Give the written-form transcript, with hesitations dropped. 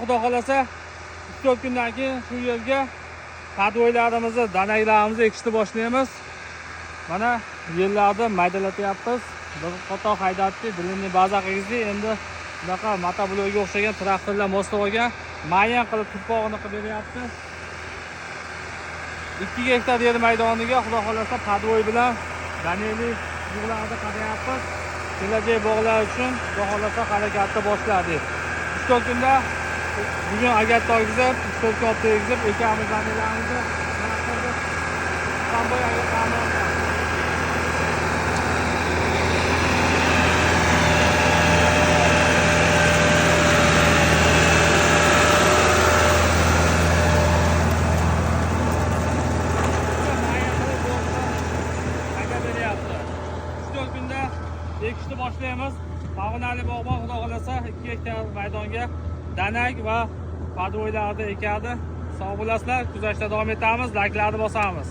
xudo xolasa 3-4 kundan keyin shu yerga podvoylarimizni, danaklarimizni ekishni boshlaymiz. Mana yerlarni maydalatyapmiz. Bir qator haydatdik, bilimli baza qildik. Endi bunaqa motoblokga o'xshagan traktorlar moslab olgan, mayin qilib turpog'ini qilib beryapti. 2 gektar yer maydoniga xudo xolasa podvoy bilan daneli bug'larni qadayapmiz. Kelajak bog'lar uchun xudo xolasa harakatni boshladik. 3-4 kunda bugun agatda olgizib, 3-4 kun olib tegizib, ekamiz danelarimizni qamboy agatlarni ekishni boshlaymiz. Pog'onali bog'bon xudo xolasa 2 gektar maydonga danak va podvoylarni ekadi. Sog' bo'lasizlar, kuzatishda davom etamiz, layklarni bosamiz.